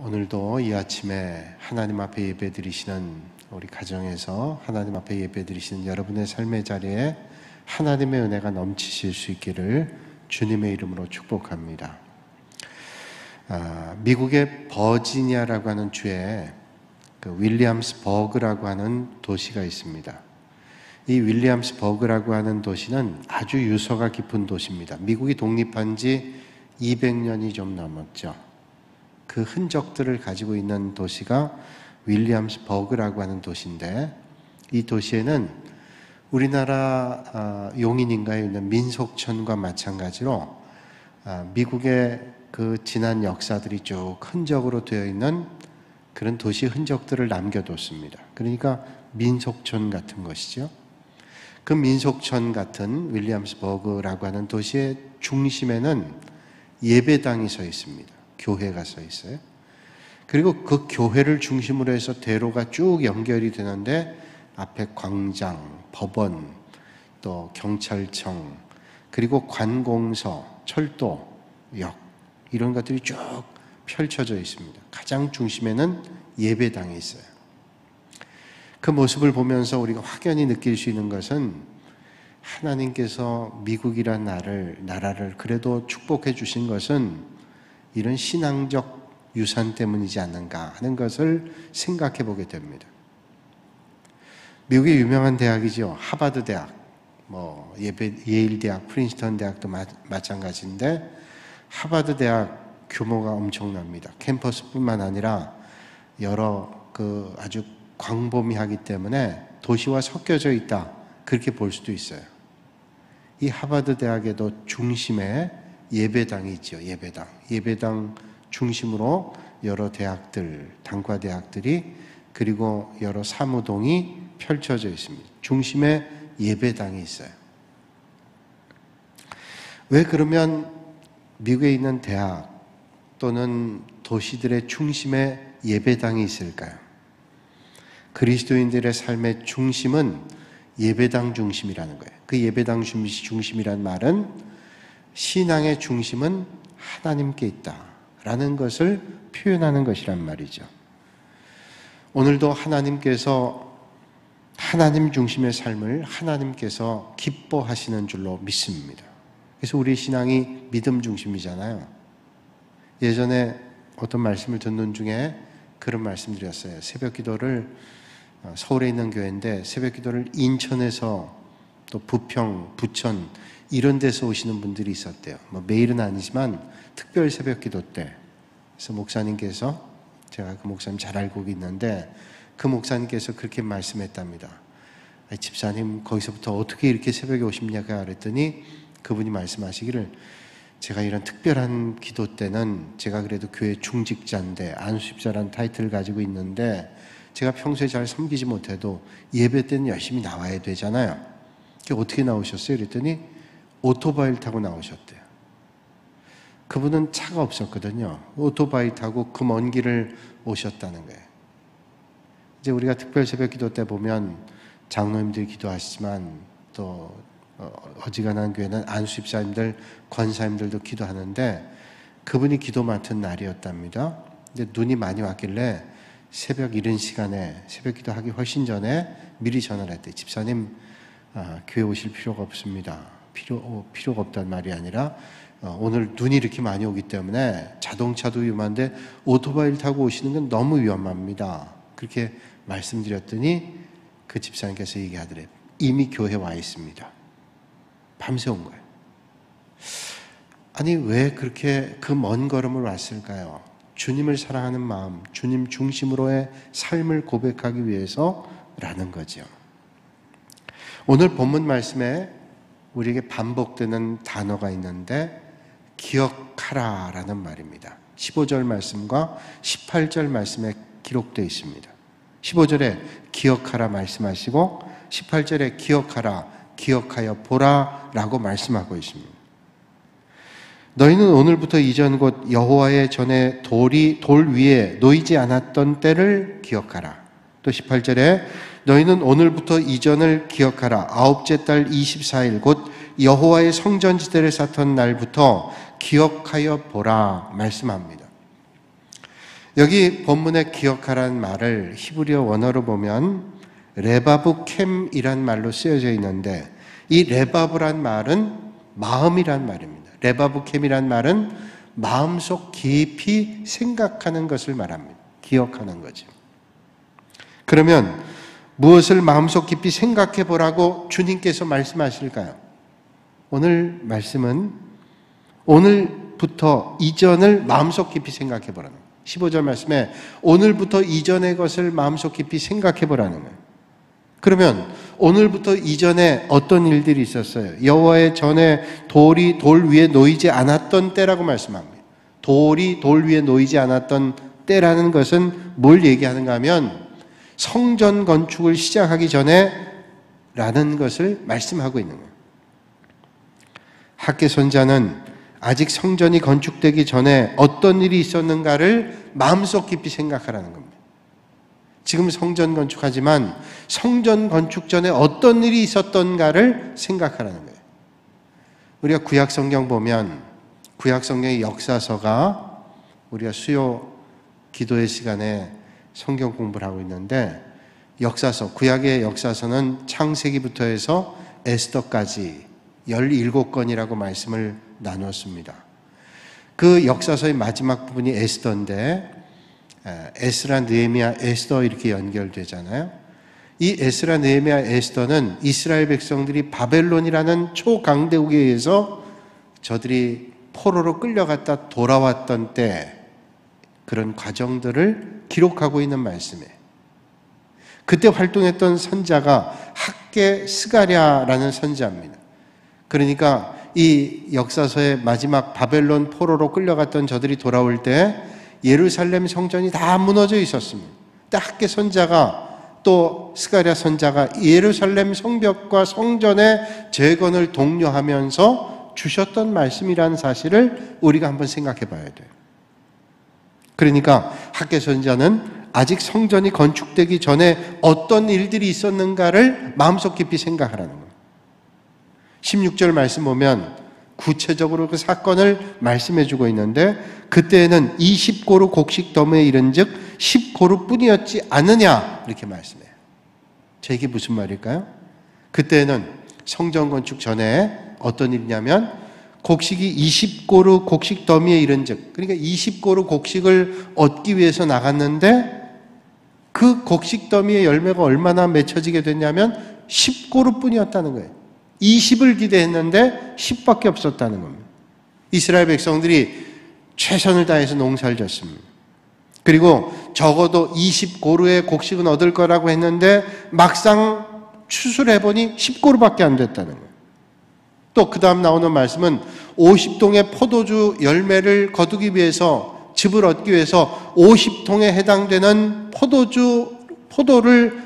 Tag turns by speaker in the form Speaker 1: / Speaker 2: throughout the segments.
Speaker 1: 오늘도 이 아침에 하나님 앞에 예배드리시는 우리 가정에서 하나님 앞에 예배드리시는 여러분의 삶의 자리에 하나님의 은혜가 넘치실 수 있기를 주님의 이름으로 축복합니다. 미국의 버지니아라고 하는 주에 윌리엄스버그라고 하는 도시가 있습니다. 이 윌리엄스버그라고 하는 도시는 아주 유서가 깊은 도시입니다. 미국이 독립한 지 200년이 좀 넘었죠. 그 흔적들을 가지고 있는 도시가 윌리엄스버그라고 하는 도시인데, 이 도시에는 우리나라 용인인가에 있는 민속촌과 마찬가지로 미국의 그 지난 역사들이 쭉 흔적으로 되어 있는 그런 도시 흔적들을 남겨뒀습니다. 그러니까 민속촌 같은 것이죠. 그 민속촌 같은 윌리엄스버그라고 하는 도시의 중심에는 예배당이 서 있습니다. 교회가 서 있어요. 그리고 그 교회를 중심으로 해서 대로가 쭉 연결이 되는데 앞에 광장, 법원, 또 경찰청, 그리고 관공서, 철도, 역 이런 것들이 쭉 펼쳐져 있습니다. 가장 중심에는 예배당이 있어요. 그 모습을 보면서 우리가 확연히 느낄 수 있는 것은 하나님께서 미국이란 나라를 그래도 축복해 주신 것은 이런 신앙적 유산 때문이지 않는가 하는 것을 생각해 보게 됩니다. 미국의 유명한 대학이죠. 하버드 대학, 예일 대학, 프린스턴 대학도 마찬가지인데, 하버드 대학 규모가 엄청납니다. 캠퍼스뿐만 아니라 여러 아주 광범위하기 때문에 도시와 섞여져 있다, 그렇게 볼 수도 있어요. 이 하버드 대학에도 중심에 예배당이 있죠. 예배당 중심으로 여러 대학들, 단과대학들이, 그리고 여러 사무동이 펼쳐져 있습니다. 중심에 예배당이 있어요. 왜 그러면 미국에 있는 대학 또는 도시들의 중심에 예배당이 있을까요? 그리스도인들의 삶의 중심은 예배당 중심이라는 거예요. 그 예배당 중심이란 말은 신앙의 중심은 하나님께 있다라는 것을 표현하는 것이란 말이죠. 오늘도 하나님께서 하나님 중심의 삶을 하나님께서 기뻐하시는 줄로 믿습니다. 그래서 우리 신앙이 믿음 중심이잖아요. 예전에 어떤 말씀을 듣는 중에 그런 말씀드렸어요. 새벽 기도를 서울에 있는 교회인데 새벽 기도를 인천에서 또 부평, 부천 이런 데서 오시는 분들이 있었대요. 매일은 아니지만 특별 새벽 기도 때. 그래서 목사님께서, 제가 그 목사님 잘 알고 있는데, 그 목사님께서 그렇게 말씀했답니다. 집사님 거기서부터 어떻게 이렇게 새벽에 오십니까? 그랬더니 그분이 말씀하시기를, 제가 이런 특별한 기도 때는 제가 그래도 교회 중직자인데 안수집사라는 타이틀을 가지고 있는데 제가 평소에 잘 섬기지 못해도 예배 때는 열심히 나와야 되잖아요. 어떻게 나오셨어요? 그랬더니 오토바이를 타고 나오셨대요. 그분은 차가 없었거든요. 오토바이 타고 그 먼 길을 오셨다는 거예요. 이제 우리가 특별 새벽 기도 때 보면 장로님들이 기도하시지만 또 어지간한 교회는 안수집사님들, 권사님들도 기도하는데 그분이 기도 맡은 날이었답니다. 근데 눈이 많이 왔길래 새벽 이른 시간에 새벽 기도하기 훨씬 전에 미리 전화를 했대요. 집사님, 교회 오실 필요가 없습니다. 필요가 없단 말이 아니라 오늘 눈이 이렇게 많이 오기 때문에 자동차도 위험한데 오토바이를 타고 오시는 건 너무 위험합니다. 그렇게 말씀드렸더니 그 집사님께서 얘기하더래요. 이미 교회에 와 있습니다. 밤새 온 거예요. 아니, 왜 그렇게 그 먼 걸음을 왔을까요? 주님을 사랑하는 마음, 주님 중심으로의 삶을 고백하기 위해서라는 거죠. 오늘 본문 말씀에 우리에게 반복되는 단어가 있는데 기억하라 라는 말입니다. 15절 말씀과 18절 말씀에 기록되어 있습니다. 15절에 기억하라 말씀하시고 18절에 기억하라, 기억하여 보라 라고 말씀하고 있습니다. 너희는 오늘부터 이전 곧 여호와의 전에 돌 위에 놓이지 않았던 때를 기억하라. 또 18절에 너희는 오늘부터 이전을 기억하라. 아홉째 달 24일 곧 여호와의 성전지대를 쌓던 날부터 기억하여 보라 말씀합니다. 여기 본문에 기억하라는 말을 히브리어 원어로 보면 레바브 캠이란 말로 쓰여져 있는데, 이 레바브란 말은 마음이란 말입니다. 레바브 캠이란 말은 마음속 깊이 생각하는 것을 말합니다. 기억하는 거죠. 그러면 무엇을 마음속 깊이 생각해 보라고 주님께서 말씀하실까요? 오늘 말씀은 오늘부터 이전을 마음속 깊이 생각해 보라는 거예요. 15절 말씀에 오늘부터 이전의 것을 마음속 깊이 생각해 보라는 거예요. 그러면 오늘부터 이전에 어떤 일들이 있었어요? 여호와의 전에 돌이 돌 위에 놓이지 않았던 때라고 말씀합니다. 돌이 돌 위에 놓이지 않았던 때라는 것은 뭘 얘기하는가 하면 성전 건축을 시작하기 전에 라는 것을 말씀하고 있는 거예요. 학개 선자는 아직 성전이 건축되기 전에 어떤 일이 있었는가를 마음속 깊이 생각하라는 겁니다. 지금 성전 건축하지만 성전 건축 전에 어떤 일이 있었던가를 생각하라는 거예요. 우리가 구약 성경 보면 구약 성경의 역사서가 우리가 수요 기도의 시간에 성경 공부를 하고 있는데, 역사서, 구약의 역사서는 창세기부터 해서 에스더까지 17권이라고 말씀을 나눴습니다. 그 역사서의 마지막 부분이 에스더인데, 에스라, 느헤미야, 에스더 이렇게 연결되잖아요. 이 에스라, 느헤미야, 에스더는 이스라엘 백성들이 바벨론이라는 초강대국에 의해서 저들이 포로로 끌려갔다 돌아왔던 때 그런 과정들을 기록하고 있는 말씀이에요. 그때 활동했던 선자가 학개 스가랴라는 선자입니다. 그러니까 이 역사서의 마지막 바벨론 포로로 끌려갔던 저들이 돌아올 때 예루살렘 성전이 다 무너져 있었습니다. 그때 학개 선자가 또 스가랴 선자가 예루살렘 성벽과 성전의 재건을 독려하면서 주셨던 말씀이라는 사실을 우리가 한번 생각해 봐야 돼요. 그러니까 학개 선자는 아직 성전이 건축되기 전에 어떤 일들이 있었는가를 마음속 깊이 생각하라는 거예요. 16절 말씀 보면 구체적으로 그 사건을 말씀해 주고 있는데, 그때에는 20고루 곡식 더미에 이른 즉 10고루 뿐이었지 않느냐 이렇게 말씀해요. 자, 이게 무슨 말일까요? 그때에는 성전 건축 전에 어떤 일이냐면 곡식이 20고루 곡식 더미에 이른 즉, 그러니까 20고루 곡식을 얻기 위해서 나갔는데 그 곡식 더미의 열매가 얼마나 맺혀지게 됐냐면 10고루 뿐이었다는 거예요. 20을 기대했는데 10밖에 없었다는 겁니다. 이스라엘 백성들이 최선을 다해서 농사를 졌습니다. 그리고 적어도 20고루의 곡식은 얻을 거라고 했는데 막상 추수를 해보니 10고루밖에 안 됐다는 거예요. 또 그 다음 나오는 말씀은 50동의 포도주 열매를 거두기 위해서, 즙을 얻기 위해서 50통에 해당되는 포도를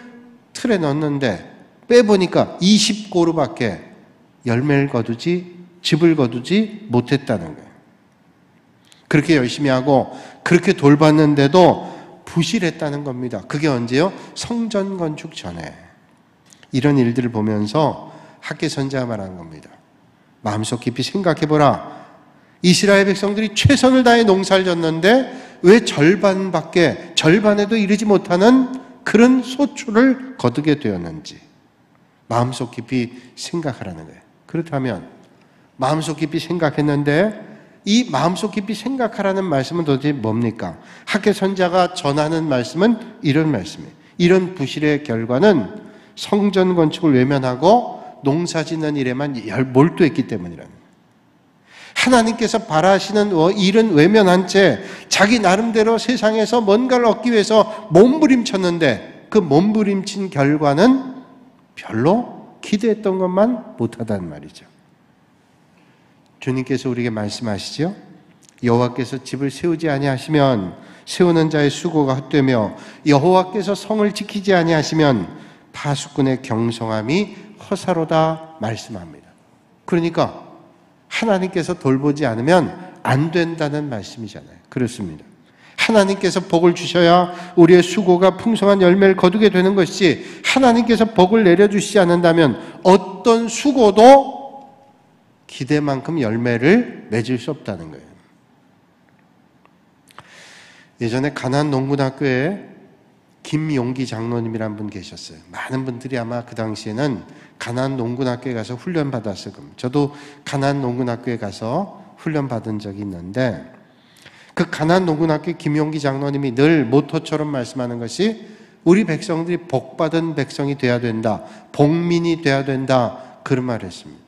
Speaker 1: 틀에 넣었는데 빼보니까 20고루밖에 열매를 거두지, 즙을 거두지 못했다는 거예요. 그렇게 열심히 하고 그렇게 돌봤는데도 부실했다는 겁니다. 그게 언제요? 성전 건축 전에. 이런 일들을 보면서 학개 선자가 말하는 겁니다. 마음속 깊이 생각해보라. 이스라엘 백성들이 최선을 다해 농사를 졌는데 왜 절반에도 이르지 못하는 그런 소출을 거두게 되었는지 마음속 깊이 생각하라는 거예요. 그렇다면 마음속 깊이 생각했는데 이 마음속 깊이 생각하라는 말씀은 도대체 뭡니까? 학개 선자가 전하는 말씀은 이런 말씀이에요. 이런 부실의 결과는 성전 건축을 외면하고 농사 짓는 일에만 몰두했기 때문이라는 거예요. 하나님께서 바라시는 일은 외면한 채 자기 나름대로 세상에서 뭔가를 얻기 위해서 몸부림쳤는데 그 몸부림친 결과는 별로 기대했던 것만 못하다는 말이죠. 주님께서 우리에게 말씀하시죠. 여호와께서 집을 세우지 아니하시면 세우는 자의 수고가 헛되며 여호와께서 성을 지키지 아니하시면 파수꾼의 경성함이 허사로다 말씀합니다. 그러니까 하나님께서 돌보지 않으면 안 된다는 말씀이잖아요. 그렇습니다. 하나님께서 복을 주셔야 우리의 수고가 풍성한 열매를 거두게 되는 것이지, 하나님께서 복을 내려주시지 않는다면 어떤 수고도 기대만큼 열매를 맺을 수 없다는 거예요. 예전에 가나안 농군학교에 김용기 장로님이라는 분 계셨어요. 많은 분들이 아마 그 당시에는 가나안 농군학교에 가서 훈련 받았을 겁니다. 저도 가나안 농군학교에 가서 훈련 받은 적이 있는데, 그 가나안 농군학교 김용기 장로님이 늘 모토처럼 말씀하는 것이 우리 백성들이 복받은 백성이 돼야 된다, 복민이 돼야 된다, 그런 말을 했습니다.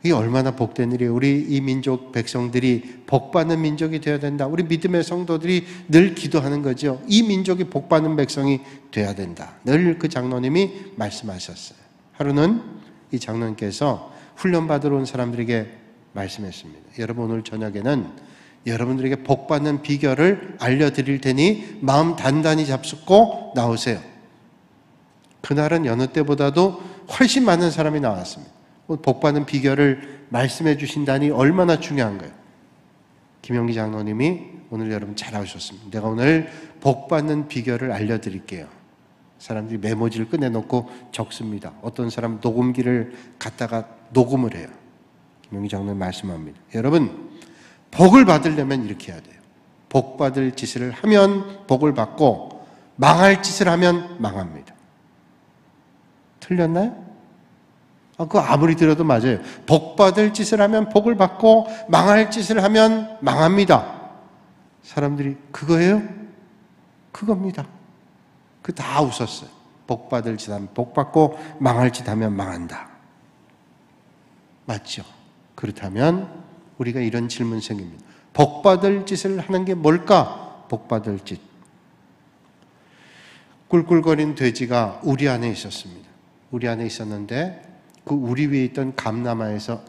Speaker 1: 이게 얼마나 복된 일이에요. 우리 이 민족 백성들이 복받는 민족이 되어야 된다. 우리 믿음의 성도들이 늘 기도하는 거죠. 이 민족이 복받는 백성이 돼야 된다. 늘 그 장로님이 말씀하셨어요. 하루는 이 장로님께서 훈련받으러 온 사람들에게 말씀했습니다. 여러분, 오늘 저녁에는 여러분들에게 복받는 비결을 알려드릴 테니 마음 단단히 잡수고 나오세요. 그날은 여느 때보다도 훨씬 많은 사람이 나왔습니다. 복받는 비결을 말씀해 주신다니 얼마나 중요한 거예요. 김용기 장로님이 오늘 여러분 잘하셨습니다. 내가 오늘 복받는 비결을 알려드릴게요. 사람들이 메모지를 꺼내놓고 적습니다. 어떤 사람 녹음기를 갖다가 녹음을 해요. 김용기 장로님 말씀합니다. 여러분, 복을 받으려면 이렇게 해야 돼요. 복받을 짓을 하면 복을 받고 망할 짓을 하면 망합니다. 틀렸나요? 그거 아무리 들어도 맞아요. 복받을 짓을 하면 복을 받고 망할 짓을 하면 망합니다. 사람들이 그거예요? 그겁니다. 그 다 웃었어요. 복받을 짓 하면 복 받고 망할 짓 하면 망한다. 맞죠? 그렇다면 우리가 이런 질문 생깁니다. 복받을 짓을 하는 게 뭘까? 복받을 짓. 꿀꿀거린 돼지가 우리 안에 있었습니다. 우리 안에 있었는데 그 우리 위에 있던 감나무에서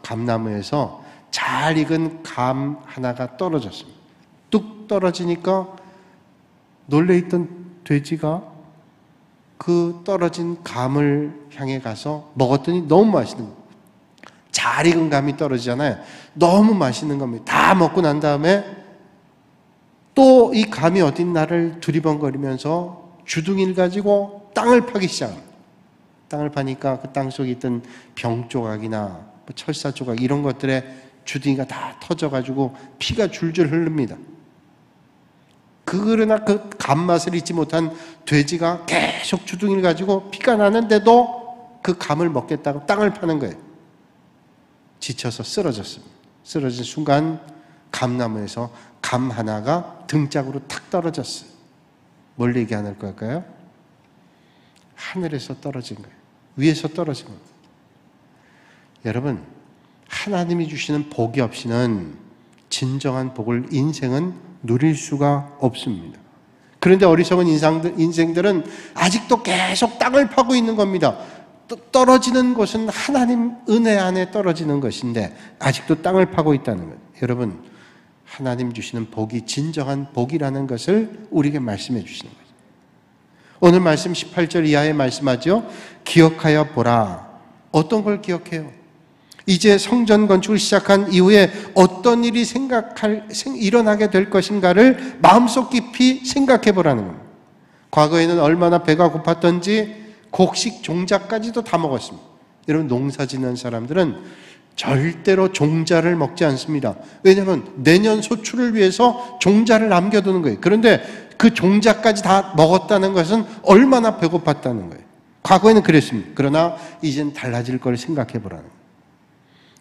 Speaker 1: 잘 익은 감 하나가 떨어졌습니다. 뚝 떨어지니까 놀래있던 돼지가 그 떨어진 감을 향해 가서 먹었더니 너무 맛있는 거예요. 잘 익은 감이 떨어지잖아요. 너무 맛있는 겁니다. 다 먹고 난 다음에 또 이 감이 어딨나를 두리번거리면서 주둥이를 가지고 땅을 파기 시작합니다. 땅을 파니까 그 땅 속에 있던 병 조각이나 철사 조각 이런 것들에 주둥이가 다 터져가지고 피가 줄줄 흐릅니다. 그러나 그 감맛을 잊지 못한 돼지가 계속 주둥이를 가지고 피가 나는데도 그 감을 먹겠다고 땅을 파는 거예요. 지쳐서 쓰러졌습니다. 쓰러진 순간 감나무에서 감 하나가 등짝으로 탁 떨어졌어요. 뭘 얘기하는 걸까요? 하늘에서 떨어진 거예요. 위에서 떨어진 거예요. 여러분, 하나님이 주시는 복이 없이는 진정한 복을 인생은 누릴 수가 없습니다. 그런데 어리석은 인생들은 아직도 계속 땅을 파고 있는 겁니다. 떨어지는 것은 하나님 은혜 안에 떨어지는 것인데 아직도 땅을 파고 있다는 거예요. 여러분, 하나님 주시는 복이 진정한 복이라는 것을 우리에게 말씀해 주시는 거예요. 오늘 말씀 18절 이하에 말씀하죠. 기억하여 보라. 어떤 걸 기억해요? 이제 성전 건축을 시작한 이후에 어떤 일이 일어나게 될 것인가를 마음속 깊이 생각해 보라는 겁니다. 과거에는 얼마나 배가 고팠던지 곡식 종자까지도 다 먹었습니다. 여러분, 농사 짓는 사람들은 절대로 종자를 먹지 않습니다. 왜냐하면 내년 소출을 위해서 종자를 남겨두는 거예요. 그런데 그 종자까지 다 먹었다는 것은 얼마나 배고팠다는 거예요. 과거에는 그랬습니다. 그러나 이젠 달라질 걸 생각해 보라는 거예요.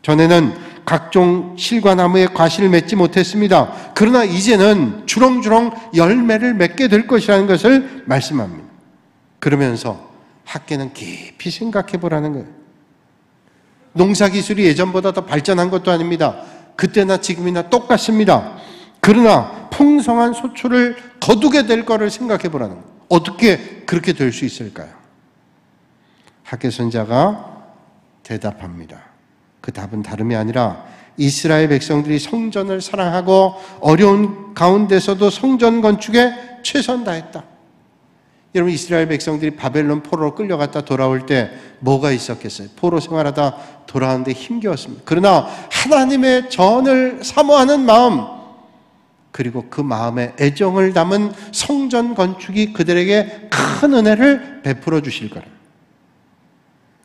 Speaker 1: 전에는 각종 실과 나무에 과실을 맺지 못했습니다. 그러나 이제는 주렁주렁 열매를 맺게 될 것이라는 것을 말씀합니다. 그러면서 학계는 깊이 생각해 보라는 거예요. 농사기술이 예전보다 더 발전한 것도 아닙니다. 그때나 지금이나 똑같습니다. 그러나 풍성한 소출을 거두게 될 거를 생각해 보라는 거예요. 어떻게 그렇게 될 수 있을까요? 학계 선자가 대답합니다. 그 답은 다름이 아니라 이스라엘 백성들이 성전을 사랑하고 어려운 가운데서도 성전 건축에 최선 다했다. 여러분, 이스라엘 백성들이 바벨론 포로로 끌려갔다 돌아올 때 뭐가 있었겠어요? 포로 생활하다 돌아오는데 힘겨웠습니다. 그러나 하나님의 전을 사모하는 마음, 그리고 그 마음에 애정을 담은 성전 건축이 그들에게 큰 은혜를 베풀어 주실 거라.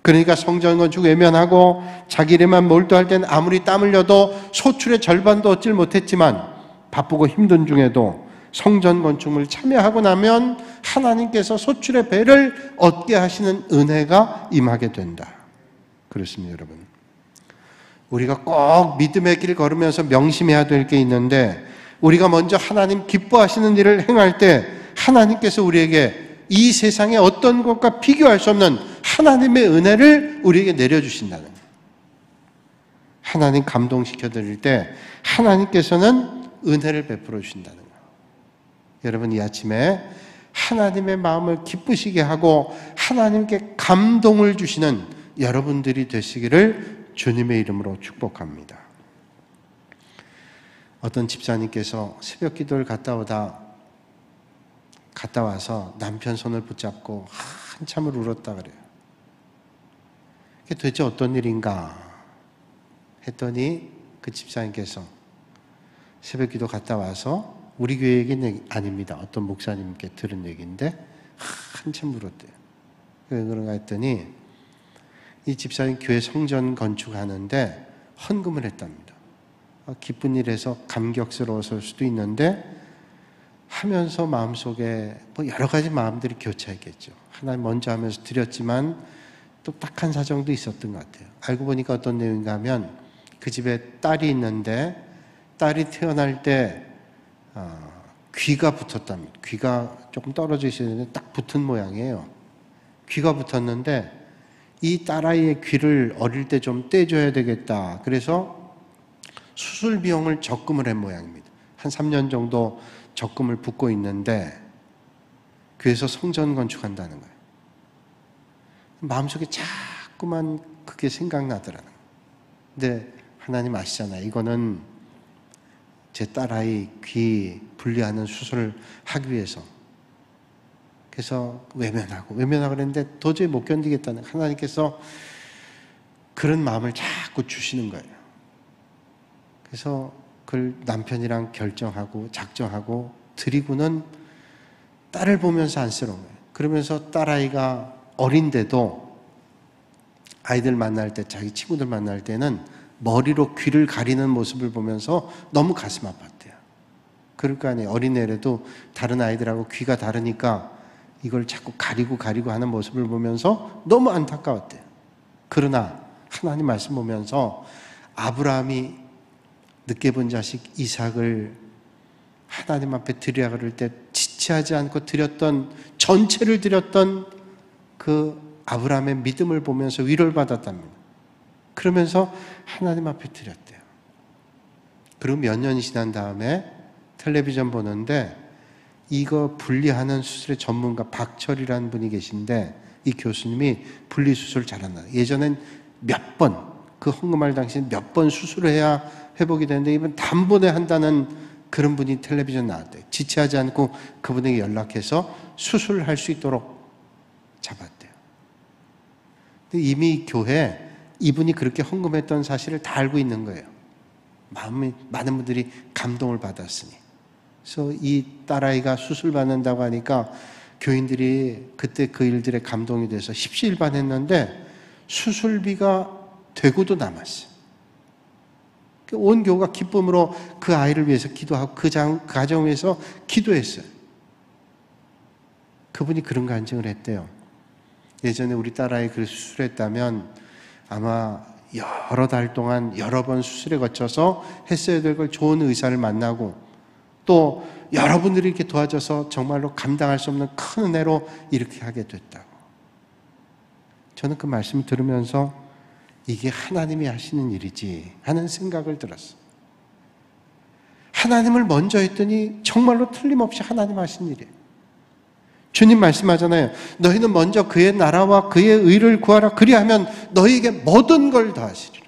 Speaker 1: 그러니까 성전 건축 외면하고 자기 일에만 몰두할 때는 아무리 땀 흘려도 소출의 절반도 얻질 못했지만 바쁘고 힘든 중에도 성전 건축을 참여하고 나면 하나님께서 소출의 배를 얻게 하시는 은혜가 임하게 된다. 그렇습니다, 여러분. 우리가 꼭 믿음의 길 걸으면서 명심해야 될 게 있는데, 우리가 먼저 하나님 기뻐하시는 일을 행할 때 하나님께서 우리에게 이 세상의 어떤 것과 비교할 수 없는 하나님의 은혜를 우리에게 내려주신다는 거예요. 하나님 감동시켜 드릴 때 하나님께서는 은혜를 베풀어 주신다는 거예요. 여러분, 이 아침에 하나님의 마음을 기쁘시게 하고 하나님께 감동을 주시는 여러분들이 되시기를 주님의 이름으로 축복합니다. 어떤 집사님께서 새벽 기도를 갔다 와서 남편 손을 붙잡고 한참을 울었다 그래요. 그게 도대체 어떤 일인가 했더니 그 집사님께서 새벽 기도 갔다 와서, 우리 교회 얘기는 아닙니다, 어떤 목사님께 들은 얘기인데 한참 울었대요. 왜 그런가 했더니 이 집사님 교회 성전 건축하는데 헌금을 했답니다. 기쁜 일에서 감격스러웠을 수도 있는데 하면서 마음속에 뭐 여러 가지 마음들이 교차했겠죠. 하나님 먼저 하면서 드렸지만 또 딱한 사정도 있었던 것 같아요. 알고 보니까 어떤 내용인가 하면 그 집에 딸이 있는데 딸이 태어날 때 귀가 붙었답니다. 귀가 조금 떨어져 있었는데 딱 붙은 모양이에요. 귀가 붙었는데 이 딸아이의 귀를 어릴 때 좀 떼줘야 되겠다. 그래서 수술 비용을 적금을 한 모양입니다. 한 3년 정도 적금을 붓고 있는데 그래서 성전 건축한다는 거예요. 마음속에 자꾸만 그게 생각나더라는 거예요. 근데 하나님 아시잖아요. 이거는 제 딸아이 귀 분리하는 수술을 하기 위해서. 그래서 외면하고 그랬는데 도저히 못 견디겠다는, 하나님께서 그런 마음을 자꾸 주시는 거예요. 그래서 그걸 남편이랑 결정하고 작정하고 드리고는 딸을 보면서 안쓰러운 거예요. 그러면서 딸아이가 어린데도 아이들 만날 때, 자기 친구들 만날 때는 머리로 귀를 가리는 모습을 보면서 너무 가슴 아팠대요. 그럴 거 아니에요. 어린애라도 다른 아이들하고 귀가 다르니까 이걸 자꾸 가리고 하는 모습을 보면서 너무 안타까웠대요. 그러나 하나님 말씀 보면서 아브라함이 늦게 본 자식 이삭을 하나님 앞에 드리라 그럴 때 지체하지 않고 전체를 드렸던 그 아브라함의 믿음을 보면서 위로를 받았답니다. 그러면서 하나님 앞에 드렸대요. 그리고 몇 년이 지난 다음에 텔레비전 보는데 이거 분리하는 수술의 전문가 박철이라는 분이 계신데, 이 교수님이 분리수술 잘한다. 예전엔 그 헌금할 당시에 몇 번 수술을 해야 회복이 되는데 이번 단번에 한다는 그런 분이 텔레비전 나왔대요. 지체하지 않고 그분에게 연락해서 수술을 할 수 있도록 잡았대요. 근데 이미 교회 이분이 그렇게 헌금했던 사실을 다 알고 있는 거예요. 많은 분들이 감동을 받았으니. 그래서 이 딸아이가 수술 받는다고 하니까 교인들이 그때 그 일들에 감동이 돼서 십시일반했는데 수술비가 되고도 남았어요. 온 교우가 기쁨으로 그 아이를 위해서 기도하고 그 가정을 위해서 기도했어요. 그분이 그런 간증을 했대요. 예전에 우리 딸아이 그 수술했다면 아마 여러 달 동안 여러 번 수술에 거쳐서 했어야 될 걸 좋은 의사를 만나고 또 여러분들이 이렇게 도와줘서 정말로 감당할 수 없는 큰 은혜로 이렇게 하게 됐다고. 저는 그 말씀을 들으면서 이게 하나님이 하시는 일이지 하는 생각을 들었어요. 하나님을 먼저 했더니 정말로 틀림없이 하나님 하신 일이에요. 주님 말씀하잖아요. 너희는 먼저 그의 나라와 그의 의를 구하라. 그리하면 너희에게 모든 걸 더하시리라.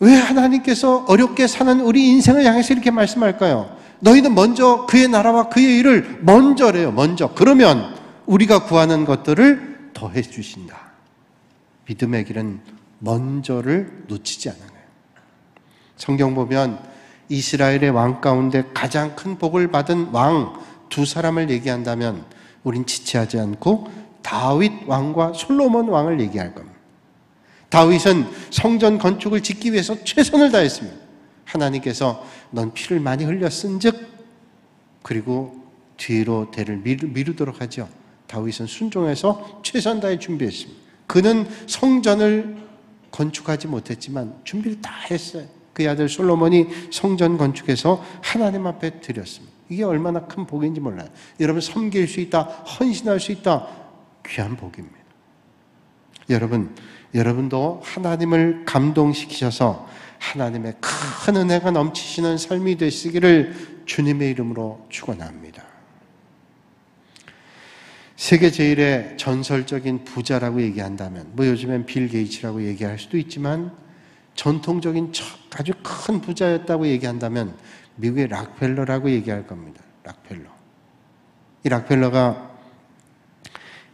Speaker 1: 왜 하나님께서 어렵게 사는 우리 인생을 향해서 이렇게 말씀할까요? 너희는 먼저 그의 나라와 그의 의를 먼저래요. 먼저. 그러면 우리가 구하는 것들을 더해 주신다. 믿음의 길은 먼저를 놓치지 않는 거예요. 성경 보면 이스라엘의 왕 가운데 가장 큰 복을 받은 왕 두 사람을 얘기한다면 우린 지체하지 않고 다윗 왕과 솔로몬 왕을 얘기할 겁니다. 다윗은 성전 건축을 짓기 위해서 최선을 다했습니다. 하나님께서 넌 피를 많이 흘렸은즉 그리고 뒤로 대를 미루도록 하죠. 다윗은 순종해서 최선 다해 준비했습니다. 그는 성전을 건축하지 못했지만 준비를 다 했어요. 그의 아들 솔로몬이 성전 건축해서 하나님 앞에 드렸습니다. 이게 얼마나 큰 복인지 몰라요. 여러분, 섬길 수 있다, 헌신할 수 있다, 귀한 복입니다. 여러분도 하나님을 감동시키셔서 하나님의 큰 은혜가 넘치시는 삶이 되시기를 주님의 이름으로 축원합니다. 세계 제일의 전설적인 부자라고 얘기한다면, 요즘엔 빌 게이츠라고 얘기할 수도 있지만, 전통적인 아주 큰 부자였다고 얘기한다면 미국의 락펠러라고 얘기할 겁니다. 락펠러. 이 락펠러가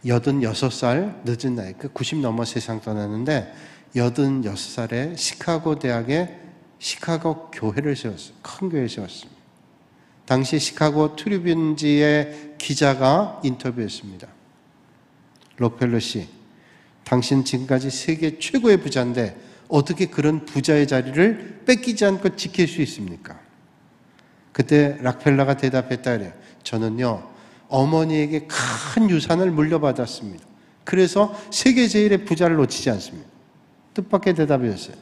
Speaker 1: 86살 늦은 나이, 90 넘어 세상 떠났는데 86살에 시카고 대학에 시카고 교회를 세웠어요. 큰 교회를 세웠습니다. 당시 시카고 트리뷴지의 기자가 인터뷰했습니다. 록펠러 씨, 당신 지금까지 세계 최고의 부자인데 어떻게 그런 부자의 자리를 뺏기지 않고 지킬 수 있습니까? 그때 락펠러가 대답했다 그래요. 저는요, 어머니에게 큰 유산을 물려받았습니다. 그래서 세계 제일의 부자를 놓치지 않습니다. 뜻밖의 대답이었어요.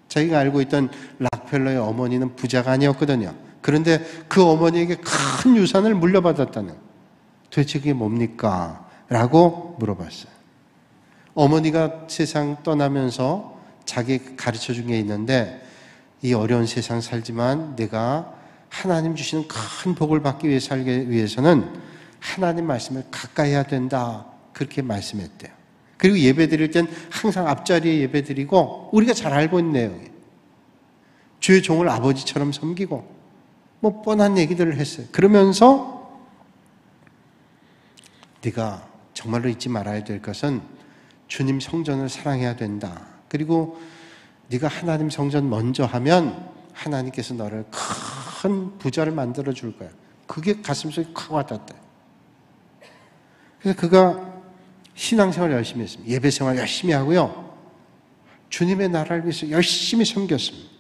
Speaker 1: 자기가 알고 있던 락펠러의 어머니는 부자가 아니었거든요. 그런데 그 어머니에게 큰 유산을 물려받았다는, 도대체 그게 뭡니까? 라고 물어봤어요. 어머니가 세상 떠나면서 자기 가르쳐 준 게 있는데, 이 어려운 세상 살지만 내가 하나님 주시는 큰 복을 받기 위해 살기 위해서는 하나님 말씀을 가까이 해야 된다, 그렇게 말씀했대요. 그리고 예배 드릴 땐 항상 앞자리에 예배 드리고, 우리가 잘 알고 있는 내용이에요. 주의 종을 아버지처럼 섬기고, 뻔한 얘기들을 했어요. 그러면서 네가 정말로 잊지 말아야 될 것은 주님 성전을 사랑해야 된다. 그리고 네가 하나님 성전 먼저 하면 하나님께서 너를 큰 부자를 만들어 줄 거야. 그게 가슴속에 확 와닿다. 그래서 그가 신앙생활 열심히 했습니다. 예배생활 열심히 하고요, 주님의 나라를 위해서 열심히 섬겼습니다.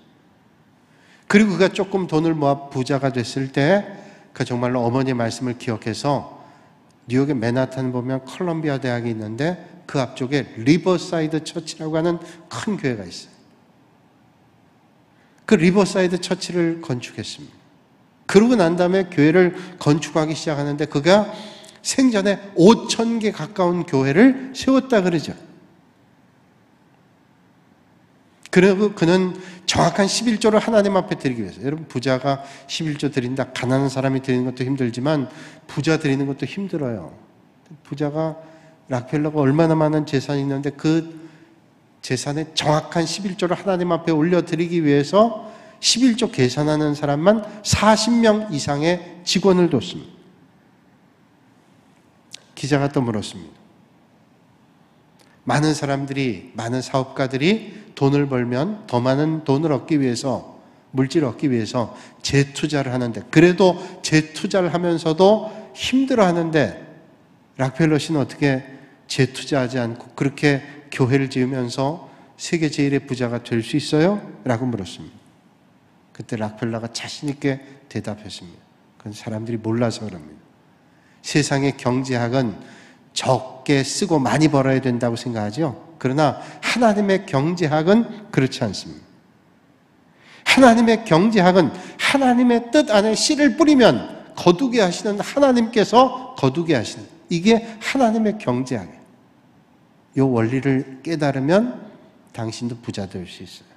Speaker 1: 그리고 그가 조금 돈을 모아 부자가 됐을 때, 그 정말로 어머니의 말씀을 기억해서 뉴욕의 맨하탄 보면 컬럼비아 대학이 있는데 그 앞쪽에 리버사이드 처치라고 하는 큰 교회가 있어요. 그 리버사이드 처치를 건축했습니다. 그러고 난 다음에 교회를 건축하기 시작하는데 그가 생전에 5,000개 가까운 교회를 세웠다 그러죠. 그리고 그는 정확한 11조를 하나님 앞에 드리기 위해서, 여러분, 부자가 11조 드린다, 가난한 사람이 드리는 것도 힘들지만 부자 드리는 것도 힘들어요. 부자가, 락펠러가 얼마나 많은 재산이 있는데 그 재산의 정확한 11조를 하나님 앞에 올려드리기 위해서 11조 계산하는 사람만 40명 이상의 직원을 뒀습니다. 기자가 또 물었습니다. 많은 사람들이, 많은 사업가들이 돈을 벌면 더 많은 돈을 얻기 위해서, 물질을 얻기 위해서 재투자를 하는데, 그래도 재투자를 하면서도 힘들어 하는데, 락펠러 씨는 어떻게 재투자하지 않고 그렇게 교회를 지으면서 세계 제일의 부자가 될 수 있어요? 라고 물었습니다. 그때 락펠러가 자신있게 대답했습니다. 그건 사람들이 몰라서 그럽니다. 세상의 경제학은 적게 쓰고 많이 벌어야 된다고 생각하죠. 그러나 하나님의 경제학은 그렇지 않습니다. 하나님의 경제학은 하나님의 뜻 안에 씨를 뿌리면 거두게 하시는 하나님께서 거두게 하시는, 이게 하나님의 경제학이에요. 이 원리를 깨달으면 당신도 부자 될 수 있어요.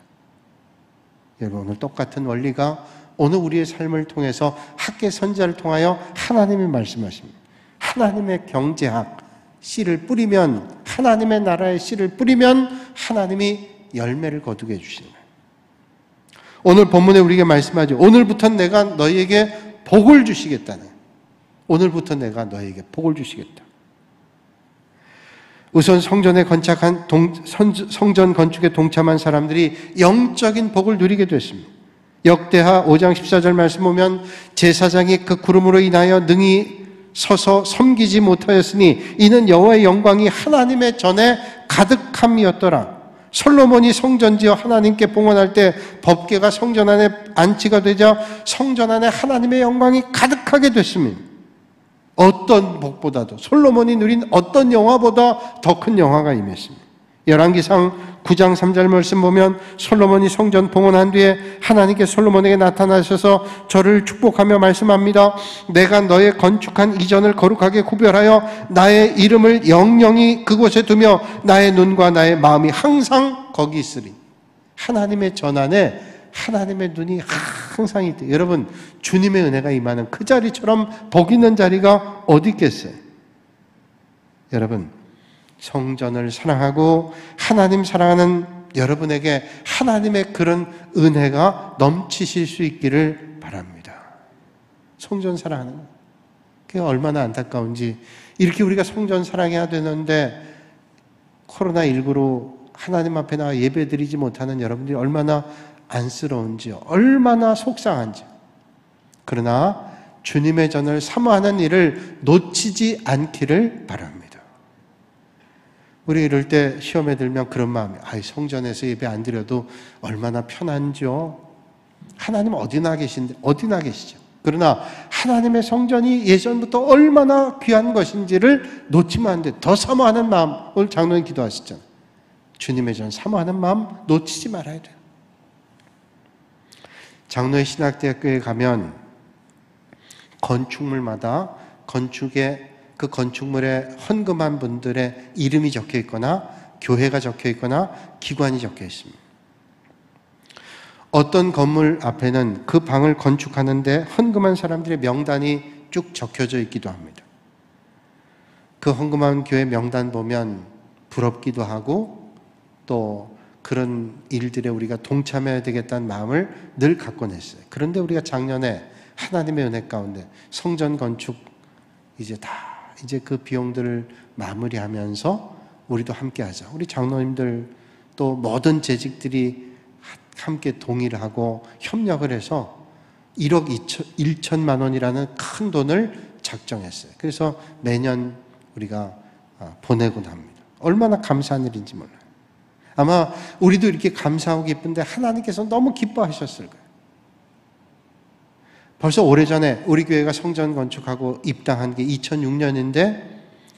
Speaker 1: 여러분, 오늘 똑같은 원리가 오늘 우리의 삶을 통해서 학계 선지자를 통하여 하나님이 말씀하십니다. 하나님의 경제학, 씨를 뿌리면, 하나님의 나라의 씨를 뿌리면 하나님이 열매를 거두게 해주시는 거예요. 오늘 본문에 우리에게 말씀하죠. 오늘부터 내가 너희에게 복을 주시겠다는, 오늘부터 내가 너희에게 복을 주시겠다. 우선 성전에 건축한 성전 건축에 동참한 사람들이 영적인 복을 누리게 됐습니다. 역대하 5장 14절 말씀 보면 제사장이 그 구름으로 인하여 능히 서서 섬기지 못하였으니 이는 여호와의 영광이 하나님의 전에 가득함이었더라. 솔로몬이 성전지어 하나님께 봉헌할 때 법궤가 성전 안에 안치가 되자 성전 안에 하나님의 영광이 가득하게 됐습니다. 어떤 복보다도, 솔로몬이 누린 어떤 영화보다 더 큰 영화가 임했습니다. 열왕기상 9장 3절 말씀 보면 솔로몬이 성전 봉헌한 뒤에 하나님께 솔로몬에게 나타나셔서 저를 축복하며 말씀합니다. 내가 너의 건축한 이전을 거룩하게 구별하여 나의 이름을 영영히 그곳에 두며 나의 눈과 나의 마음이 항상 거기 있으리. 하나님의 전안에 하나님의 눈이 항상 있대. 여러분, 주님의 은혜가 임하는 그 자리처럼 복 있는 자리가 어디 있겠어요? 여러분, 성전을 사랑하고 하나님 사랑하는 여러분에게 하나님의 그런 은혜가 넘치실 수 있기를 바랍니다. 성전 사랑하는 거, 그게 얼마나 안타까운지. 이렇게 우리가 성전 사랑해야 되는데 코로나19로 하나님 앞에 나와 예배드리지 못하는 여러분들이 얼마나 안쓰러운지요, 얼마나 속상한지요. 그러나 주님의 전을 사모하는 일을 놓치지 않기를 바랍니다. 우리 이럴 때 시험에 들면 그런 마음이, 성전에서 예배 안 드려도 얼마나 편한지요. 하나님 어디나 계시죠. 그러나 하나님의 성전이 예전부터 얼마나 귀한 것인지를 놓치면 안 돼. 더 사모하는 마음, 오늘 장로님 기도하시잖아요. 주님의 전 사모하는 마음 놓치지 말아야 돼요. 장로의 신학대학교에 가면 건축물마다 그 건축물에 헌금한 분들의 이름이 적혀 있거나 교회가 적혀 있거나 기관이 적혀 있습니다. 어떤 건물 앞에는 그 방을 건축하는데 헌금한 사람들의 명단이 쭉 적혀져 있기도 합니다. 그 헌금한 교회 명단 보면 부럽기도 하고 또 그런 일들에 우리가 동참해야 되겠다는 마음을 늘 갖곤 했어요. 그런데 우리가 작년에 하나님의 은혜 가운데 성전 건축 이제 그 비용들을 마무리하면서 우리도 함께 하자. 우리 장로님들 또 모든 재직들이 함께 동의를 하고 협력을 해서 1억 1천만 원이라는 큰 돈을 작정했어요. 그래서 매년 우리가 보내곤 합니다. 얼마나 감사한 일인지 몰라요. 아마 우리도 이렇게 감사하고 기쁜데 하나님께서 너무 기뻐하셨을 거예요. 벌써 오래전에 우리 교회가 성전 건축하고 입당한 게 2006년인데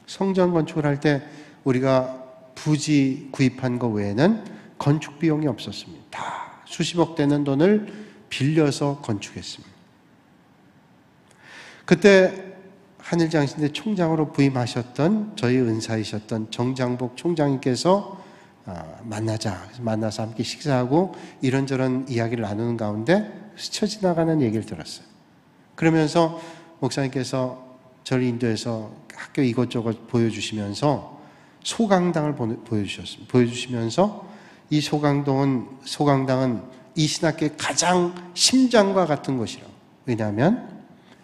Speaker 1: 성전 건축을 할 때 우리가 부지 구입한 거 외에는 건축 비용이 없었습니다. 다 수십억 되는 돈을 빌려서 건축했습니다. 그때 한일장신대 총장으로 부임하셨던 저희 은사이셨던 정장복 총장님께서 만나자. 그래서 만나서 함께 식사하고 이런저런 이야기를 나누는 가운데 스쳐 지나가는 얘기를 들었어요. 그러면서 목사님께서 저를 인도해서 학교 이것저것 보여주시면서 소강당을 보여주시면서 이 소강당은 이 신학교의 가장 심장과 같은 곳이라고. 왜냐하면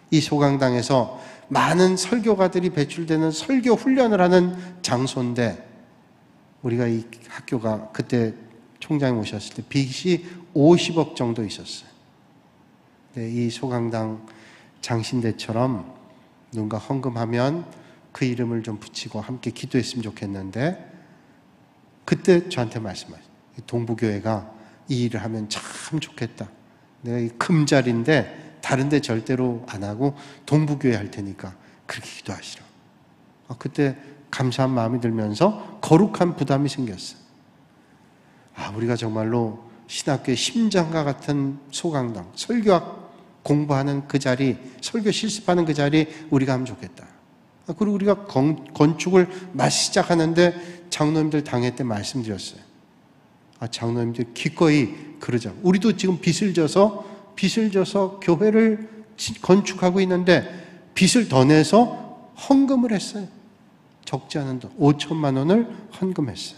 Speaker 1: 이 소강당에서 많은 설교가들이 배출되는 설교 훈련을 하는 장소인데 우리가 이 학교가 그때 총장이 오셨을 때 빚이 50억 정도 있었어요. 이 소강당 장신대처럼 누군가 헌금하면 그 이름을 좀 붙이고 함께 기도했으면 좋겠는데 그때 저한테 말씀하셨어요. 동부교회가 이 일을 하면 참 좋겠다. 내가 이 금자리인데 다른 데 절대로 안 하고 동부교회 할 테니까 그렇게 기도하시라. 그때 감사한 마음이 들면서 거룩한 부담이 생겼어요. 우리가 정말로 신학교의 심장과 같은 소강당, 설교학 공부하는 그 자리, 설교 실습하는 그 자리 우리가 하면 좋겠다. 그리고 우리가 건축을 막 시작하는데 장로님들 당회 때 말씀드렸어요. 장로님들 기꺼이 그러자. 우리도 지금 빚을 져서 교회를 건축하고 있는데 빚을 더 내서 헌금을 했어요. 적지 않은 돈 5천만 원을 헌금했어요.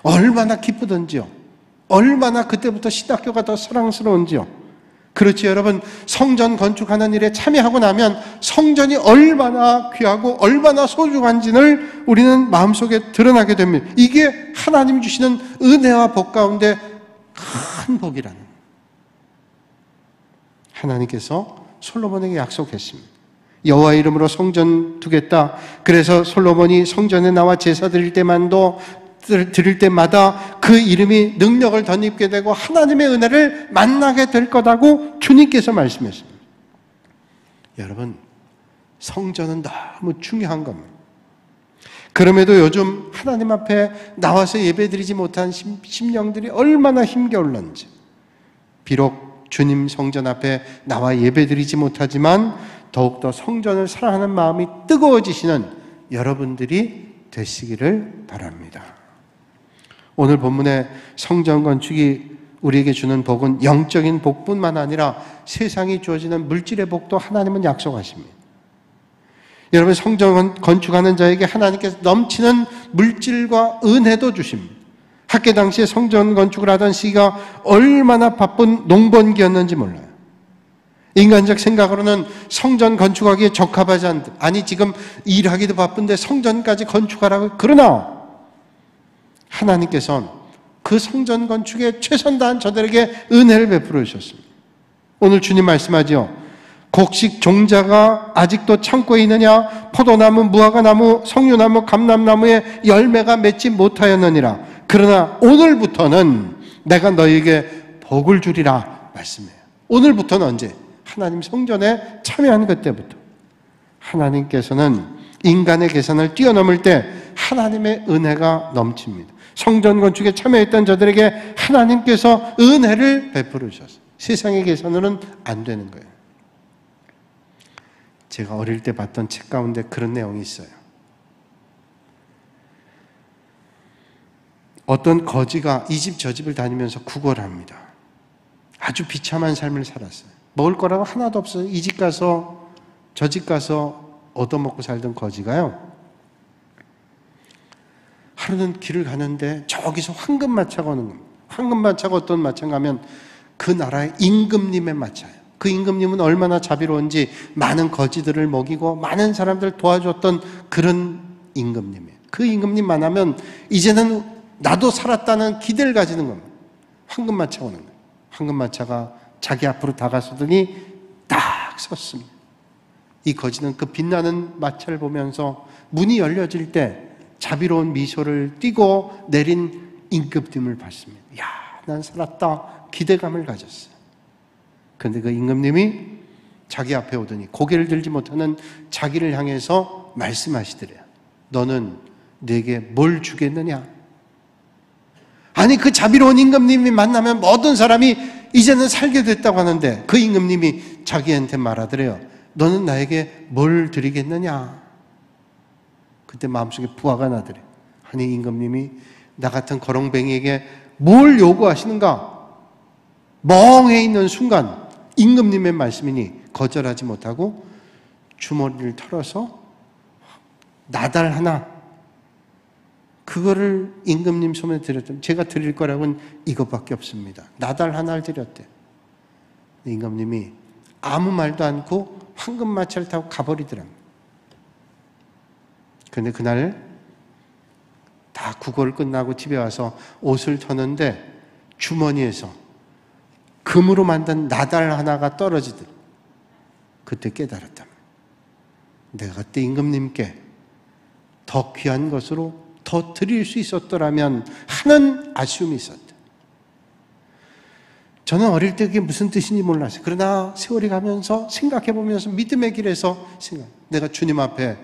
Speaker 1: 얼마나 기쁘던지요. 얼마나 그때부터 신학교가 더 사랑스러운지요. 그렇지 여러분, 성전 건축하는 일에 참여하고 나면 성전이 얼마나 귀하고 얼마나 소중한지를 우리는 마음속에 드러나게 됩니다. 이게 하나님 주시는 은혜와 복 가운데 큰 복이라는 거예요. 하나님께서 솔로몬에게 약속했습니다. 여호와 이름으로 성전 두겠다. 그래서 솔로몬이 성전에 나와 제사 드릴 때만도 드릴 때마다 그 이름이 능력을 덧입게 되고 하나님의 은혜를 만나게 될 거라고 주님께서 말씀했습니다. 여러분, 성전은 너무 중요한 겁니다. 그럼에도 요즘 하나님 앞에 나와서 예배드리지 못한 심령들이 얼마나 힘겨울런지, 비록 주님 성전 앞에 나와 예배드리지 못하지만 더욱더 성전을 사랑하는 마음이 뜨거워지시는 여러분들이 되시기를 바랍니다. 오늘 본문의 성전 건축이 우리에게 주는 복은 영적인 복뿐만 아니라 세상이 주어지는 물질의 복도 하나님은 약속하십니다. 여러분, 성전 건축하는 자에게 하나님께서 넘치는 물질과 은혜도 주십니다. 학계 당시에 성전 건축을 하던 시기가 얼마나 바쁜 농번기였는지 몰라요. 인간적 생각으로는 성전 건축하기에 적합하지 않다. 아니, 지금 일하기도 바쁜데 성전까지 건축하라고. 그러나 하나님께서는 그 성전 건축에 최선 다한 저들에게 은혜를 베풀어 주셨습니다. 오늘 주님 말씀하지요. 곡식 종자가 아직도 창고에 있느냐? 포도나무, 무화과나무, 석류나무, 감람나무에 열매가 맺지 못하였느니라. 그러나 오늘부터는 내가 너희에게 복을 주리라 말씀해요. 오늘부터는 언제? 하나님 성전에 참여한 그때부터. 하나님께서는 인간의 계산을 뛰어넘을 때 하나님의 은혜가 넘칩니다. 성전 건축에 참여했던 저들에게 하나님께서 은혜를 베풀어 주셨어요. 세상의 계산으로는 안 되는 거예요. 제가 어릴 때 봤던 책 가운데 그런 내용이 있어요. 어떤 거지가 이 집 저 집을 다니면서 구걸을 합니다. 아주 비참한 삶을 살았어요. 먹을 거라고 하나도 없어요. 이 집 가서 저 집 가서 얻어먹고 살던 거지가요, 하루는 길을 가는데 저기서 황금마차가 오는 겁니다. 황금마차가 어떤 마차인가 하면 그 나라의 임금님의 마차예요. 그 임금님은 얼마나 자비로운지 많은 거지들을 먹이고 많은 사람들을 도와줬던 그런 임금님이에요. 그 임금님만 하면 이제는 나도 살았다는 기대를 가지는 겁니다. 황금마차가 오는 거예요. 황금마차가 자기 앞으로 다가서더니 딱 섰습니다. 이 거지는 그 빛나는 마차를 보면서 문이 열려질 때 자비로운 미소를 띠고 내린 임금님을 봤습니다. 야, 난 살았다. 기대감을 가졌어요. 그런데 그 임금님이 자기 앞에 오더니 고개를 들지 못하는 자기를 향해서 말씀하시더래요. 너는 내게 뭘 주겠느냐? 아니, 그 자비로운 임금님이 만나면 모든 사람이 이제는 살게 됐다고 하는데 그 임금님이 자기한테 말하더래요. 너는 나에게 뭘 드리겠느냐? 그때 마음속에 부하가 나더래요. 아니, 임금님이 나 같은 거렁뱅이에게 뭘 요구하시는가? 멍해 있는 순간 임금님의 말씀이니 거절하지 못하고 주머니를 털어서 나달 하나, 그거를 임금님 손에 드렸더니 제가 드릴 거라고는 이것밖에 없습니다. 나달 하나를 드렸대. 임금님이 아무 말도 않고 황금마차를 타고 가버리더랍니다. 그런데 그날 다 구걸 끝나고 집에 와서 옷을 터는데 주머니에서 금으로 만든 나달 하나가 떨어지더라. 그때 깨달았답니다. 내가 그때 임금님께 더 귀한 것으로 더 드릴 수 있었더라면 하는 아쉬움이 있었다. 저는 어릴 때 그게 무슨 뜻인지 몰랐어요. 그러나 세월이 가면서 생각해보면서 믿음의 길에서 내가 주님 앞에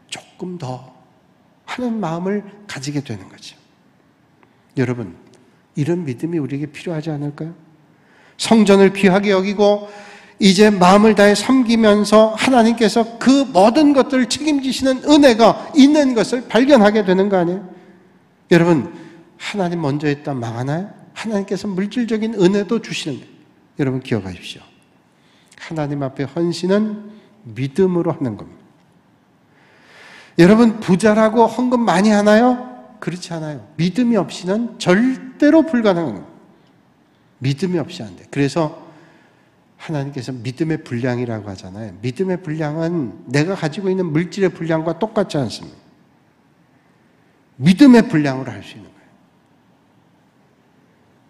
Speaker 1: 조금 더 하는 마음을 가지게 되는 거죠. 여러분, 이런 믿음이 우리에게 필요하지 않을까요? 성전을 귀하게 여기고 이제 마음을 다해 섬기면서 하나님께서 그 모든 것들을 책임지시는 은혜가 있는 것을 발견하게 되는 거 아니에요? 여러분, 하나님 먼저 했다 망하나요? 하나님께서 물질적인 은혜도 주시는 거예요. 여러분 기억하십시오. 하나님 앞에 헌신은 믿음으로 하는 겁니다. 여러분, 부자라고 헌금 많이 하나요? 그렇지 않아요. 믿음이 없이는 절대로 불가능한 겁니다. 믿음이 없이 안 돼. 그래서 하나님께서 믿음의 분량이라고 하잖아요. 믿음의 분량은 내가 가지고 있는 물질의 분량과 똑같지 않습니다. 믿음의 분량으로 할 수 있는 거예요.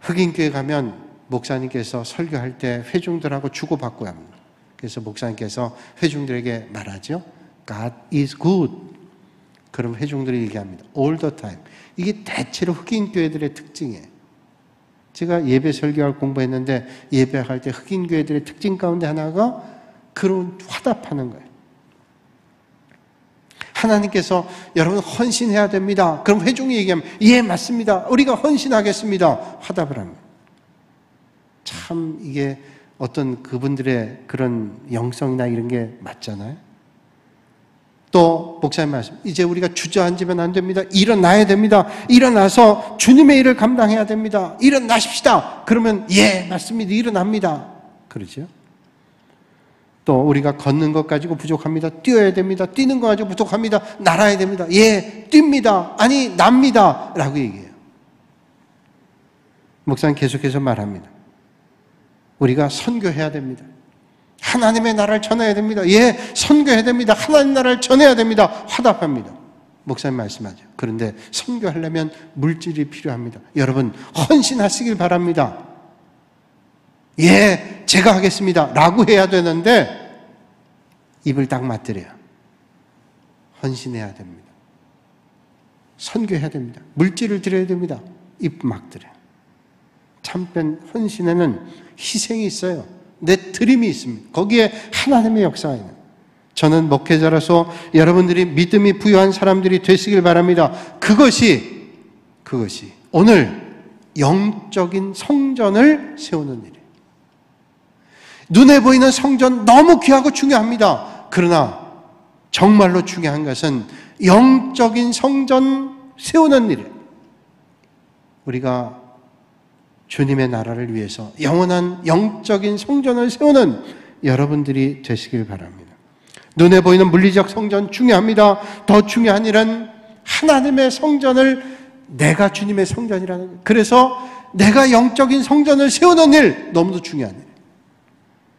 Speaker 1: 흑인교회 가면 목사님께서 설교할 때 회중들하고 주고받고 합니다. 그래서 목사님께서 회중들에게 말하죠. God is good. 그럼 회중들이 얘기합니다. All the time. 이게 대체로 흑인 교회들의 특징이에요. 제가 예배 설교할 공부했는데 예배할 때 흑인 교회들의 특징 가운데 하나가 그런 화답하는 거예요. 하나님께서 여러분 헌신해야 됩니다. 그럼 회중이 얘기하면 예 맞습니다. 우리가 헌신하겠습니다. 화답을 합니다. 참 이게 어떤 그분들의 그런 영성이나 이런 게 맞잖아요. 또 목사님 말씀, 이제 우리가 주저앉으면 안 됩니다. 일어나야 됩니다. 일어나서 주님의 일을 감당해야 됩니다. 일어나십시다. 그러면 예 맞습니다. 일어납니다. 그러죠. 또 우리가 걷는 것 가지고 부족합니다. 뛰어야 됩니다. 뛰는 거 가지고 부족합니다. 날아야 됩니다. 예 뜁니다. 아니 납니다. 라고 얘기해요. 목사님 계속해서 말합니다. 우리가 선교해야 됩니다. 하나님의 나라를 전해야 됩니다. 예, 선교해야 됩니다. 하나님 나라를 전해야 됩니다. 화답합니다. 목사님 말씀하죠. 그런데 선교하려면 물질이 필요합니다. 여러분 헌신하시길 바랍니다. 예, 제가 하겠습니다. 라고 해야 되는데 입을 딱 맞들여요. 헌신해야 됩니다. 선교해야 됩니다. 물질을 드려야 됩니다. 입 막들여요. 참된 헌신에는 희생이 있어요. 내 드림이 있습니다. 거기에 하나님의 역사가 있는. 저는 목회자로서 여러분들이 믿음이 부유한 사람들이 되시길 바랍니다. 그것이 오늘 영적인 성전을 세우는 일이에요. 눈에 보이는 성전 너무 귀하고 중요합니다. 그러나 정말로 중요한 것은 영적인 성전 세우는 일이에요. 우리가 주님의 나라를 위해서 영원한 영적인 성전을 세우는 여러분들이 되시길 바랍니다. 눈에 보이는 물리적 성전 중요합니다. 더 중요한 일은 하나님의 성전을 내가 주님의 성전이라는 거예요. 그래서 내가 영적인 성전을 세우는 일 너무도 중요한 일.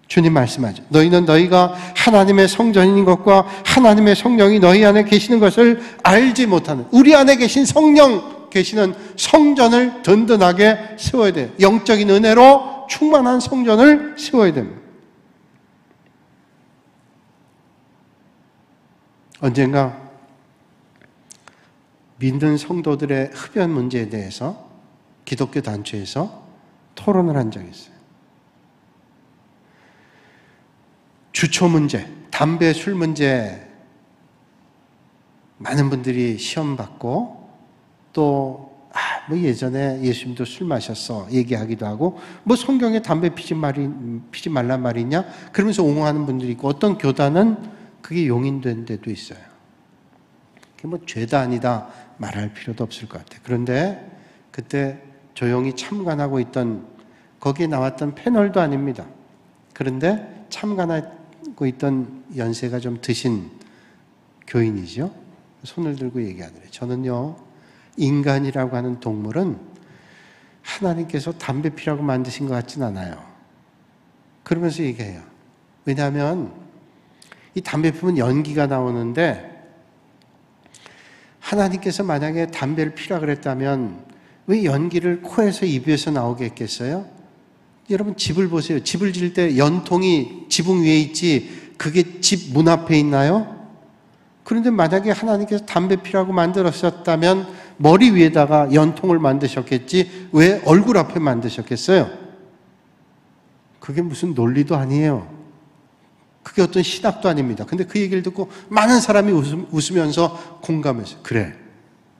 Speaker 1: 주님 말씀하죠. 너희는 너희가 하나님의 성전인 것과 하나님의 성령이 너희 안에 계시는 것을 알지 못하는, 우리 안에 계신 성령 계시는 성전을 든든하게 세워야 돼요. 영적인 은혜로 충만한 성전을 세워야 됩니다. 언젠가 믿는 성도들의 흡연 문제에 대해서 기독교 단체에서 토론을 한 적이 있어요. 주초 문제, 담배, 술 문제 많은 분들이 시험 받고 또 예전에 예수님도 술 마셨어 얘기하기도 하고 성경에 담배 피지 말란 말이 있냐 그러면서 옹호하는 분들이 있고 어떤 교단은 그게 용인된 데도 있어요. 그게 죄다 아니다 말할 필요도 없을 것 같아요. 그런데 그때 조용히 참관하고 있던 거기에 나왔던 패널도 아닙니다. 그런데 참관하고 있던 연세가 좀 드신 교인이죠. 손을 들고 얘기하더래요. 저는요 인간이라고 하는 동물은 하나님께서 담배 피라고 만드신 것 같진 않아요. 그러면서 얘기해요. 왜냐하면 이 담배 피면 연기가 나오는데 하나님께서 만약에 담배를 피라 그랬다면 왜 연기를 코에서 입에서 나오게 했겠어요? 여러분 집을 보세요. 집을 지을 때 연통이 지붕 위에 있지 그게 집 문 앞에 있나요? 그런데 만약에 하나님께서 담배 피라고 만들었었다면 머리 위에다가 연통을 만드셨겠지 왜 얼굴 앞에 만드셨겠어요? 그게 무슨 논리도 아니에요. 그게 어떤 신학도 아닙니다. 근데 그 얘기를 듣고 많은 사람이 웃으면서 공감했어요. 그래,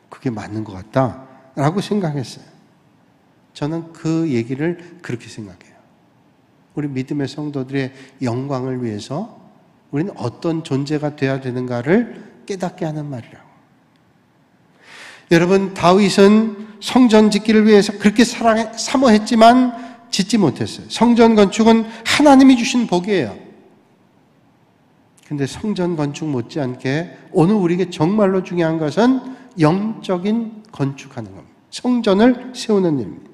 Speaker 1: 그게 맞는 것 같다 라고 생각했어요. 저는 그 얘기를 그렇게 생각해요. 우리 믿음의 성도들의 영광을 위해서 우리는 어떤 존재가 되어야 되는가를 깨닫게 하는 말이라고. 여러분, 다윗은 성전 짓기를 위해서 그렇게 사모했지만 짓지 못했어요. 성전 건축은 하나님이 주신 복이에요. 근데 성전 건축 못지않게 오늘 우리에게 정말로 중요한 것은 영적인 건축하는 겁니다. 성전을 세우는 일입니다.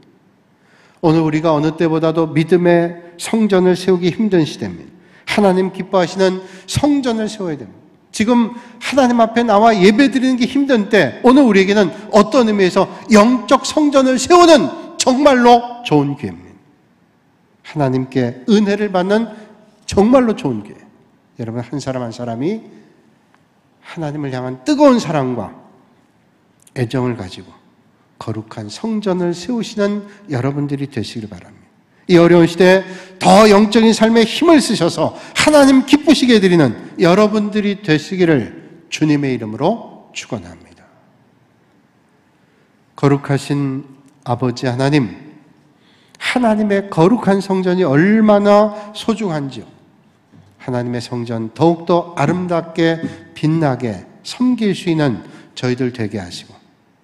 Speaker 1: 오늘 우리가 어느 때보다도 믿음의 성전을 세우기 힘든 시대입니다. 하나님 기뻐하시는 성전을 세워야 됩니다. 지금 하나님 앞에 나와 예배 드리는 게 힘든 때 오늘 우리에게는 어떤 의미에서 영적 성전을 세우는 정말로 좋은 기회입니다. 하나님께 은혜를 받는 정말로 좋은 기회. 여러분 한 사람 한 하나님을 향한 뜨거운 사랑과 애정을 가지고 거룩한 성전을 세우시는 여러분들이 되시길 바랍니다. 이 어려운 시대에 더 영적인 삶에 힘을 쓰셔서 하나님 기쁘시게 해드리는 여러분들이 되시기를 주님의 이름으로 축원합니다. 거룩하신 아버지 하나님, 하나님의 거룩한 성전이 얼마나 소중한지요. 하나님의 성전 더욱더 아름답게 빛나게 섬길 수 있는 저희들 되게 하시고,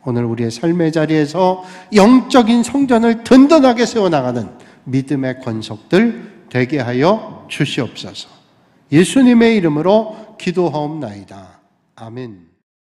Speaker 1: 오늘 우리의 삶의 자리에서 영적인 성전을 든든하게 세워나가는 믿음의 권속들 되게 하여 주시옵소서. 예수님의 이름으로 기도하옵나이다. 아멘.